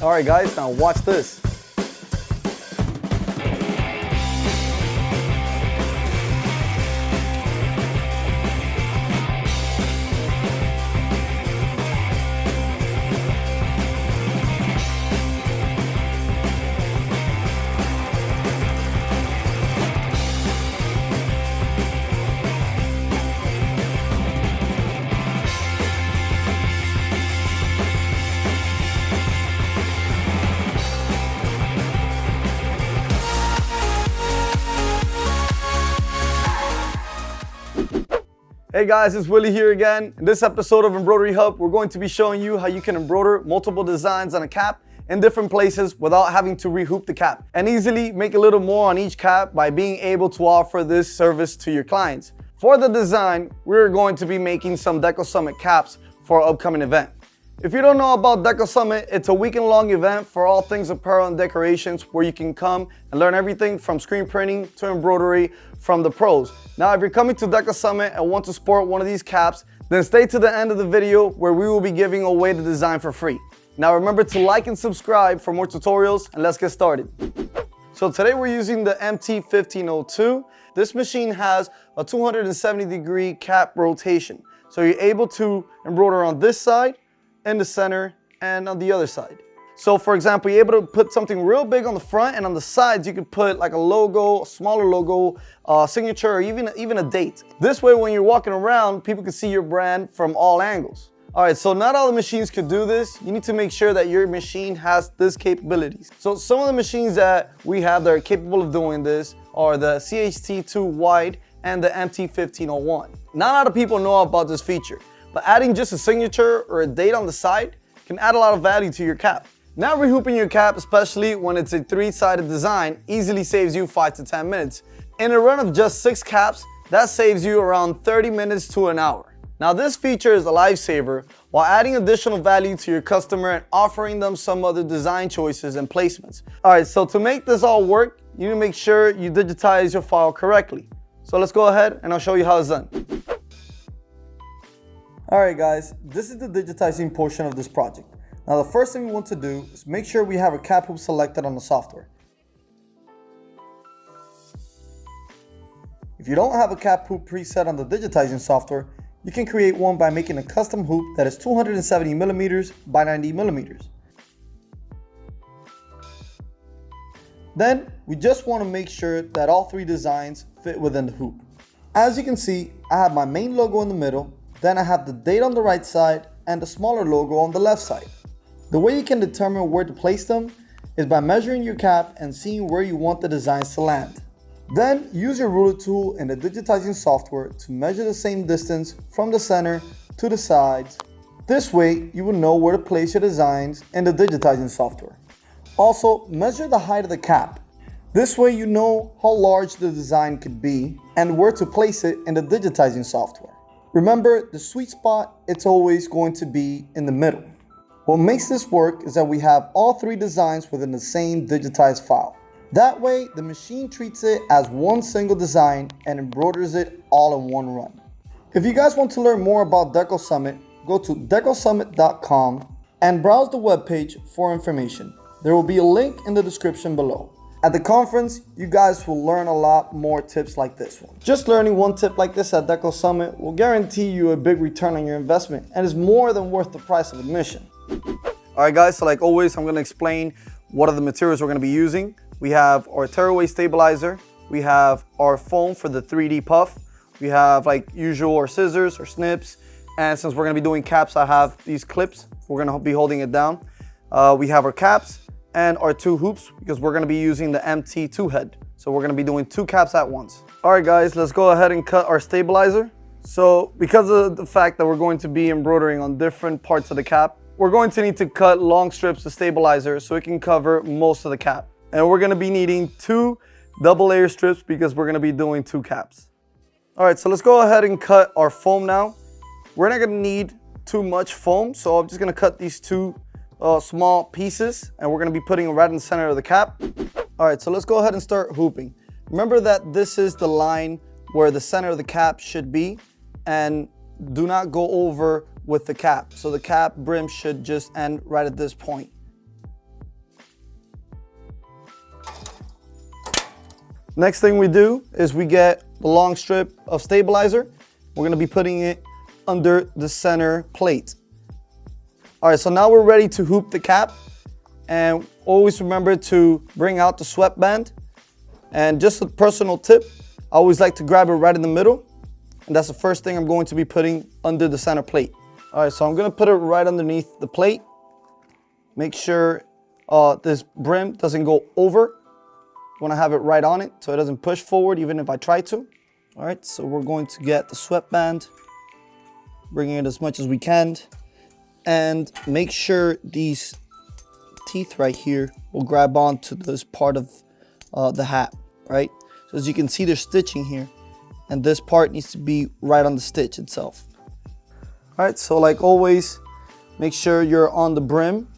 All right, guys, now watch this. Hey guys, it's Willy here again. In this episode of Embroidery Hub, we're going to be showing you how you can embroider multiple designs on a cap in different places without having to rehoop the cap, and easily make a little more on each cap by being able to offer this service to your clients. For the design, we're going to be making some Deco Summit caps for our upcoming event. If you don't know about Deco Summit, it's a weekend-long event for all things apparel and decorations where you can come and learn everything from screen printing to embroidery from the pros. Now, if you're coming to Deco Summit and want to sport one of these caps, then stay to the end of the video where we will be giving away the design for free. Now, remember to like and subscribe for more tutorials, and let's get started. So today we're using the MT1502. This machine has a 270-degree cap rotation. So you're able to embroider on this side, in the center, and on the other side. So for example, you're able to put something real big on the front, and on the sides you could put like a logo, a smaller logo, signature, or even a date. This way when you're walking around, people can see your brand from all angles. All right, so not all the machines could do this. You need to make sure that your machine has this capabilities. So some of the machines that we have that are capable of doing this are the CHT2 Wide and the MT1501. Not a lot of people know about this feature, but adding just a signature or a date on the side can add a lot of value to your cap. Now, rehooping your cap, especially when it's a three-sided design, easily saves you 5 to 10 minutes. In a run of just 6 caps, that saves you around 30 minutes to an hour. Now, this feature is a lifesaver while adding additional value to your customer and offering them some other design choices and placements. All right, so to make this all work, you need to make sure you digitize your file correctly. So let's go ahead and I'll show you how it's done. All right, guys, this is the digitizing portion of this project. Now, the first thing we want to do is make sure we have a cap hoop selected on the software. If you don't have a cap hoop preset on the digitizing software, you can create one by making a custom hoop that is 270 millimeters by 90 millimeters. Then, we just want to make sure that all 3 designs fit within the hoop. As you can see, I have my main logo in the middle, then I have the date on the right side and the smaller logo on the left side. The way you can determine where to place them is by measuring your cap and seeing where you want the designs to land. Then use your ruler tool in the digitizing software to measure the same distance from the center to the sides. This way you will know where to place your designs in the digitizing software. Also, measure the height of the cap. This way you know how large the design could be and where to place it in the digitizing software. Remember, the sweet spot, it's always going to be in the middle. What makes this work is that we have all 3 designs within the same digitized file. That way, the machine treats it as one single design and embroiders it all in one run. If you guys want to learn more about Deco Summit, go to decosummit.com and browse the webpage for information. There will be a link in the description below. At the conference, you guys will learn a lot more tips like this one. Just learning one tip like this at Deco Summit will guarantee you a big return on your investment and is more than worth the price of admission. All right, guys, so like always, I'm going to explain what are the materials we're going to be using. We have our tearaway stabilizer. We have our foam for the 3D puff. We have like usual our scissors or snips. And since we're going to be doing caps, I have these clips. We're going to be holding it down. We have our caps and our 2 hoops because we're going to be using the MT2 head. So we're going to be doing 2 caps at once. All right, guys, let's go ahead and cut our stabilizer. So because of the fact that we're going to be embroidering on different parts of the cap, we're going to need to cut long strips of stabilizer so it can cover most of the cap. And we're going to be needing 2 double layer strips because we're going to be doing 2 caps. All right, so let's go ahead and cut our foam now. We're not going to need too much foam, so I'm just going to cut these 2 small pieces, and we're going to be putting it right in the center of the cap. All right, so let's go ahead and start hooping. Remember that this is the line where the center of the cap should be, and do not go over with the cap. So the cap brim should just end right at this point. Next thing we do is we get the long strip of stabilizer. We're gonna be putting it under the center plate. All right, so now we're ready to hoop the cap. And always remember to bring out the sweatband. And just a personal tip, I always like to grab it right in the middle. And that's the first thing I'm going to be putting under the center plate. All right, so I'm gonna put it right underneath the plate. Make sure this brim doesn't go over. You wanna have it right on it so it doesn't push forward even if I try to. All right, so we're going to get the sweatband, bringing it as much as we can. And make sure these teeth right here will grab onto this part of the hat, right? So as you can see, there's stitching here, and this part needs to be right on the stitch itself. All right, so like always, make sure you're on the brim.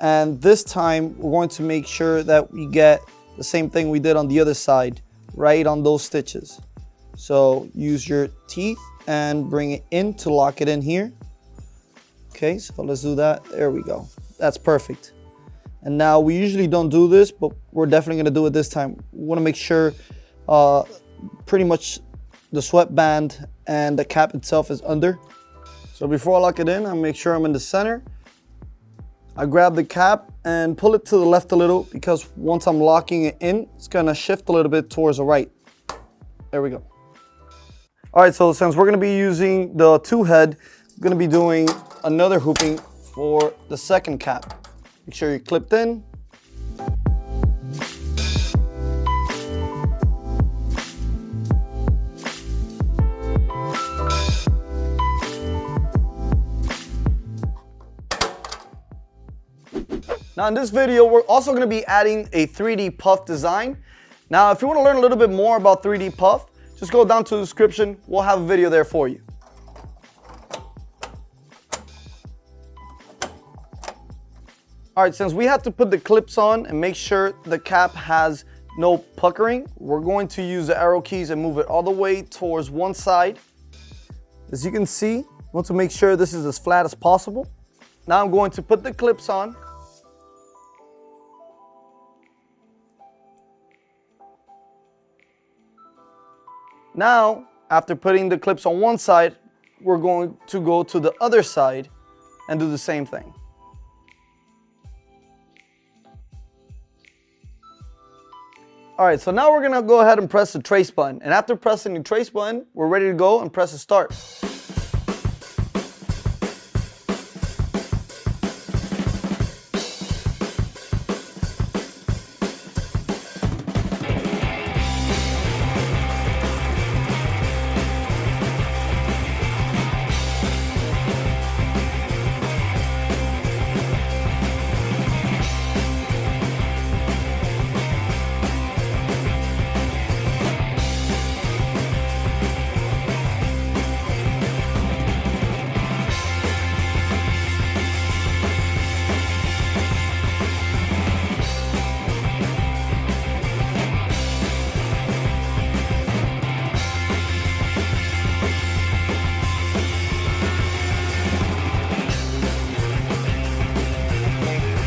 And this time, we're going to make sure that we get the same thing we did on the other side, right on those stitches. So use your teeth and bring it in to lock it in here. Okay, so let's do that. There we go. That's perfect. And now we usually don't do this, but we're definitely gonna do it this time. We wanna make sure pretty much the sweatband and the cap itself is under. So before I lock it in, I make sure I'm in the center. I grab the cap and pull it to the left a little because once I'm locking it in, it's gonna shift a little bit towards the right. There we go. All right, so since we're gonna be using the 2-head, I'm gonna be doing another hooping for the second cap. Make sure you're clipped in. Now in this video, we're also gonna be adding a 3D puff design. Now, if you wanna learn a little bit more about 3D puff, just go down to the description. We'll have a video there for you. All right, since we have to put the clips on and make sure the cap has no puckering, we're going to use the arrow keys and move it all the way towards one side. As you can see, I want to make sure this is as flat as possible. Now I'm going to put the clips on. Now, after putting the clips on one side, we're going to go to the other side and do the same thing. All right, so now we're gonna go ahead and press the trace button. And after pressing the trace button, we're ready to go and press the start.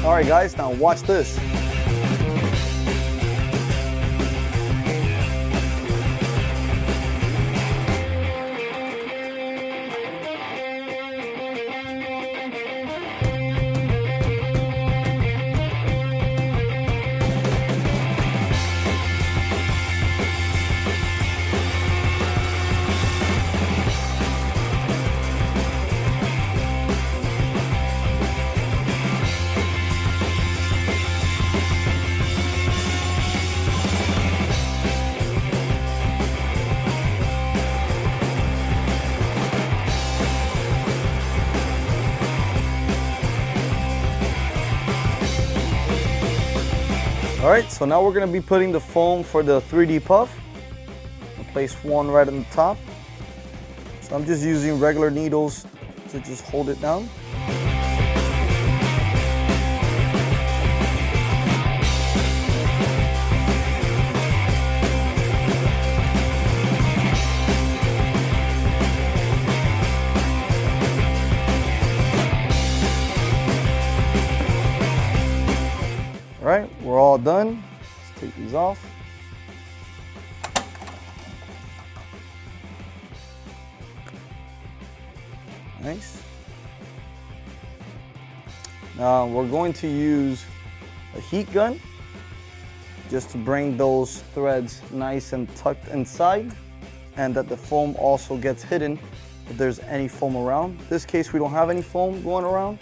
All right, guys, now watch this. All right, so now we're gonna be putting the foam for the 3D puff. I'll place one right on the top. So I'm just using regular needles to just hold it down. All right, we're all done. Let's take these off. Nice. Now we're going to use a heat gun just to bring those threads nice and tucked inside, and that the foam also gets hidden if there's any foam around. In this case, we don't have any foam going around,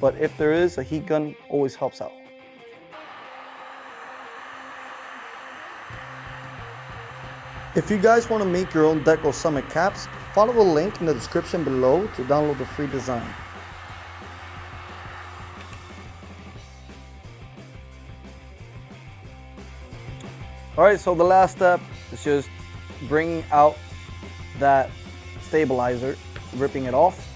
but if there is, a heat gun always helps out. If you guys want to make your own Deco Summit caps, follow the link in the description below to download the free design. Alright, so the last step is just bringing out that stabilizer, ripping it off.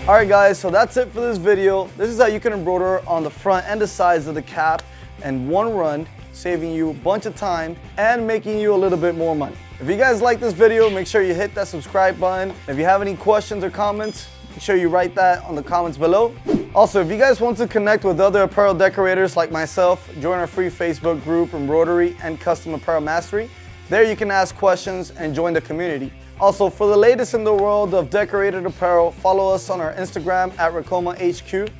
Alright guys, so that's it for this video. This is how you can embroider on the front and the sides of the cap in one run, saving you a bunch of time and making you a little bit more money. If you guys like this video, make sure you hit that subscribe button. If you have any questions or comments, make sure you write that on the comments below. Also, if you guys want to connect with other apparel decorators like myself, join our free Facebook group, Embroidery and Custom Apparel Mastery. There you can ask questions and join the community. Also, for the latest in the world of decorated apparel, follow us on our Instagram at Ricoma HQ.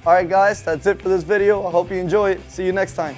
Alright guys, that's it for this video. I hope you enjoy it. See you next time.